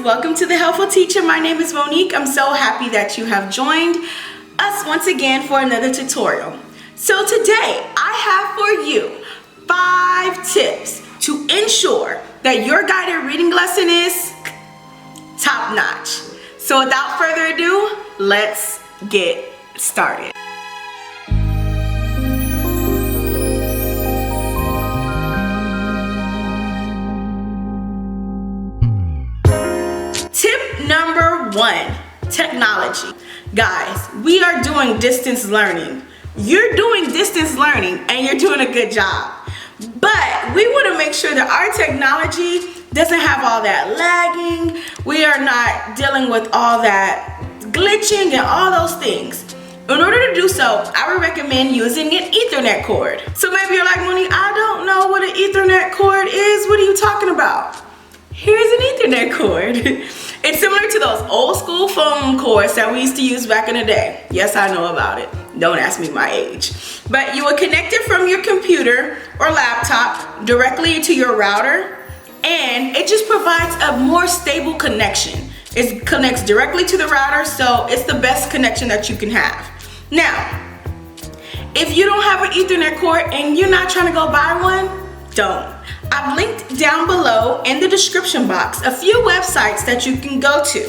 welcome to The Helpful Teacher. My name is Monique. I'm so happy that you have joined us once again for another tutorial. So today I have for you 5 tips to ensure that your guided reading lesson is top notch. So without further ado, let's get started. Tip number 1, technology. Guys, we are doing distance learning. You're doing distance learning and you're doing a good job. But we want to make sure that our technology doesn't have all that lagging. We are not dealing with all that glitching and all those things. In order to do so, I would recommend using an Ethernet cord. So maybe you're like, Monique, I don't know what an Ethernet cord is. What are you talking about? Here's an Ethernet cord. It's similar to those old school phone cords that we used to use back in the day. Yes, I know about it. Don't ask me my age. But you would connect it from your computer or laptop directly to your router, and it just provides a more stable connection. It connects directly to the router, so it's the best connection that you can have. Now, if you don't have an Ethernet cord and you're not trying to go buy one, don't. I've linked down below in the description box a few websites that you can go to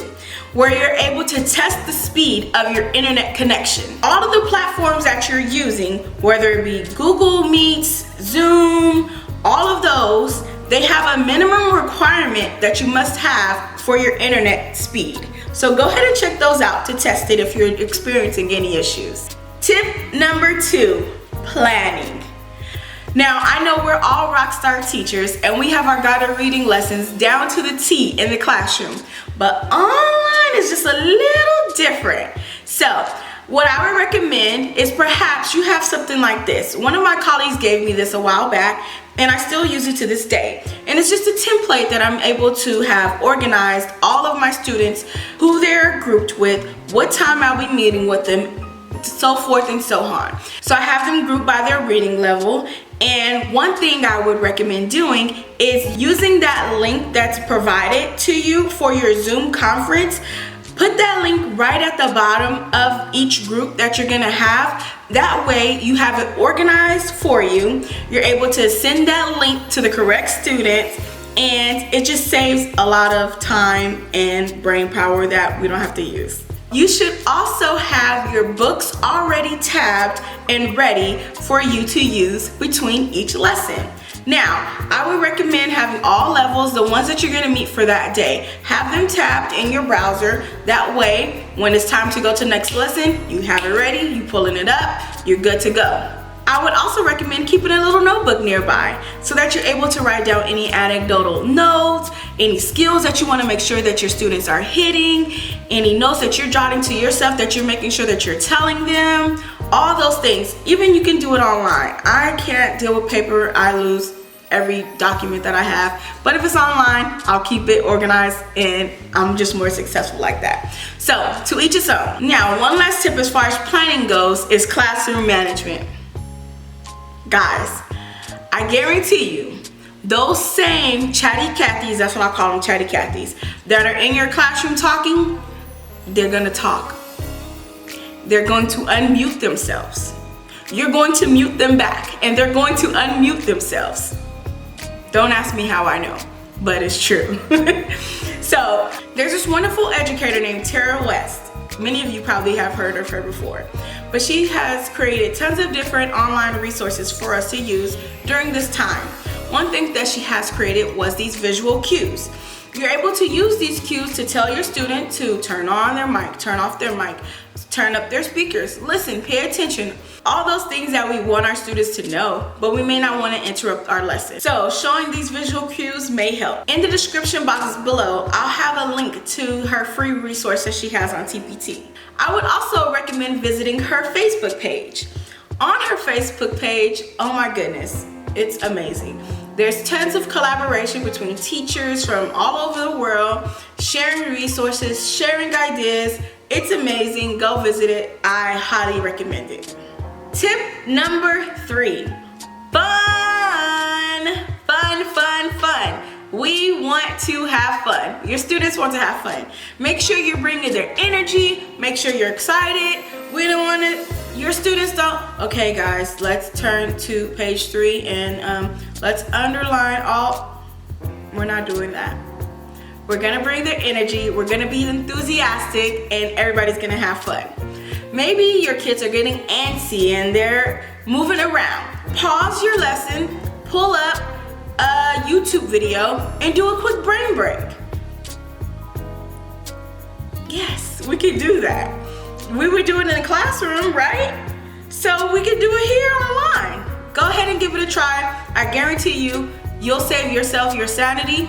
where you're able to test the speed of your internet connection. All of the platforms that you're using, whether it be Google Meets, Zoom, all of those, they have a minimum requirement that you must have for your internet speed. So go ahead and check those out to test it if you're experiencing any issues. Tip number 2, planning. Now, I know we're all rock star teachers and we have our guided reading lessons down to the T in the classroom, but online is just a little different. So what I would recommend is perhaps you have something like this. One of my colleagues gave me this a while back and I still use it to this day. And it's just a template that I'm able to have organized all of my students, who they're grouped with, what time I'll be meeting with them, so forth and so on. So I have them grouped by their reading level. And one thing I would recommend doing is using that link that's provided to you for your Zoom conference. Put that link right at the bottom of each group that you're gonna have. That way you have it organized for you. You're able to send that link to the correct students, and it just saves a lot of time and brain power that we don't have to use. You should also have your books already tabbed and ready for you to use between each lesson. Now, I would recommend having all levels, the ones that you're gonna meet for that day, have them tabbed in your browser. That way, when it's time to go to the next lesson, you have it ready, you pulling it up, you're good to go. I would also recommend keeping a little notebook nearby so that you're able to write down any anecdotal notes, any skills that you want to make sure that your students are hitting, any notes that you're jotting to yourself that you're making sure that you're telling them, all those things. Even you can do it online. I can't deal with paper. I lose every document that I have, but if it's online, I'll keep it organized and I'm just more successful like that. So to each his own. Now, one last tip as far as planning goes is classroom management. Guys, I guarantee you, those same chatty Cathys, that's what I call them, chatty Cathys, that are in your classroom talking, they're gonna talk. They're going to unmute themselves. You're going to mute them back, and they're going to unmute themselves. Don't ask me how I know, but it's true. So, there's this wonderful educator named Tara West. Many of you probably have heard of her before, but she has created tons of different online resources for us to use during this time. One thing that she has created was these visual cues. You're able to use these cues to tell your student to turn on their mic, turn off their mic, turn up their speakers, listen, pay attention, all those things that we want our students to know, but we may not want to interrupt our lesson. So showing these visual cues may help. In the description box below, I'll have a link to her free resource that she has on TPT. I would also recommend visiting her Facebook page. On her Facebook page, oh my goodness, it's amazing. There's tons of collaboration between teachers from all over the world, sharing resources, sharing ideas. It's amazing. Go visit it. I highly recommend it. Tip number 3, fun. We want to have fun. Your students want to have fun. Make sure you're bringing their energy. Make sure you're excited. We don't want to, your students don't. Okay guys, let's turn to page 3 and let's underline all. We're not doing that. We're gonna bring their energy. We're gonna be enthusiastic and everybody's gonna have fun. Maybe your kids are getting antsy and they're moving around. Pause your lesson, pull up a YouTube video and do a quick brain break. Yes, we can do that. We would do it in the classroom, right? So we can do it here online. Go ahead and give it a try. I guarantee you, you'll save yourself your sanity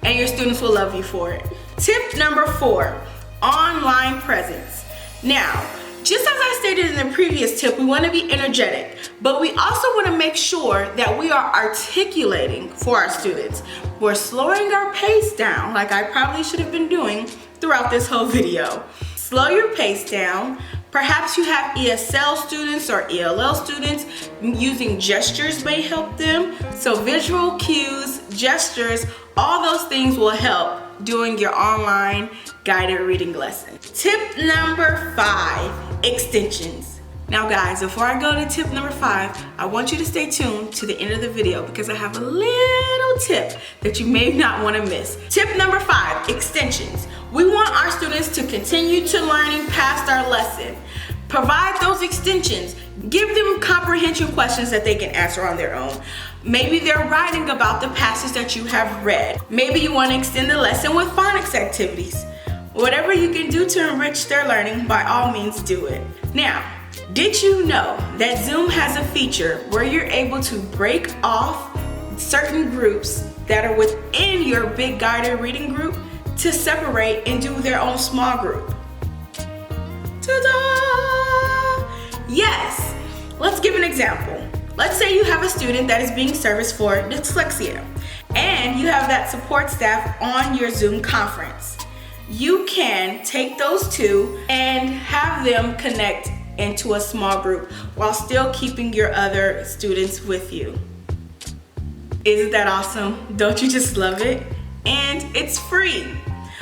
and your students will love you for it. Tip number 4, online presence. Now, just as I stated in the previous tip, we want to be energetic, but we also want to make sure that we are articulating for our students. We're slowing our pace down, like I probably should have been doing throughout this whole video. Slow your pace down. Perhaps you have ESL students or ELL students. Using gestures may help them. So visual cues, gestures, all those things will help doing your online guided reading lesson. Tip number 5, extensions. Now guys, before I go to tip number 5, I want you to stay tuned to the end of the video because I have a little tip that you may not want to miss. Tip number 5, extensions. We want our students to continue to learning past our lesson. Provide those extensions. Give them comprehension questions that they can answer on their own. Maybe they're writing about the passage that you have read. Maybe you want to extend the lesson with phonics activities. Whatever you can do to enrich their learning, by all means do it. Now, did you know that Zoom has a feature where you're able to break off certain groups that are within your big guided reading group to separate and do their own small group? Ta-da! Yes, let's give an example. Let's say you have a student that is being serviced for dyslexia and you have that support staff on your Zoom conference. You can take those two and have them connect into a small group while still keeping your other students with you. Isn't that awesome? Don't you just love it? And it's free.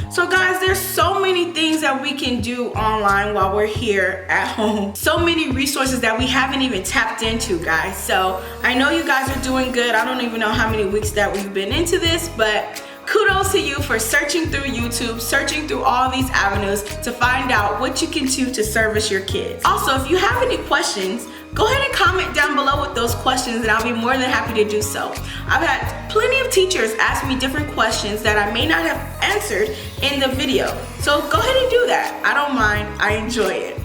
So guys, there's so many things that we can do online while we're here at home. So many resources that we haven't even tapped into, guys. So I know you guys are doing good. I don't even know how many weeks that we've been into this, but kudos to you for searching through YouTube, searching through all these avenues to find out what you can do to service your kids. Also, if you have any questions, go ahead and comment down below with those questions and I'll be more than happy to do so. I've had plenty of teachers ask me different questions that I may not have answered in the video. So go ahead and do that. I don't mind, I enjoy it.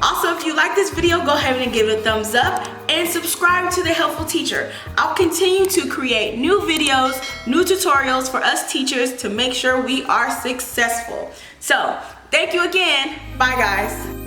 Also, if you like this video, go ahead and give it a thumbs up and subscribe to The Helpful Teacher. I'll continue to create new videos, new tutorials for us teachers to make sure we are successful. So, thank you again. Bye guys.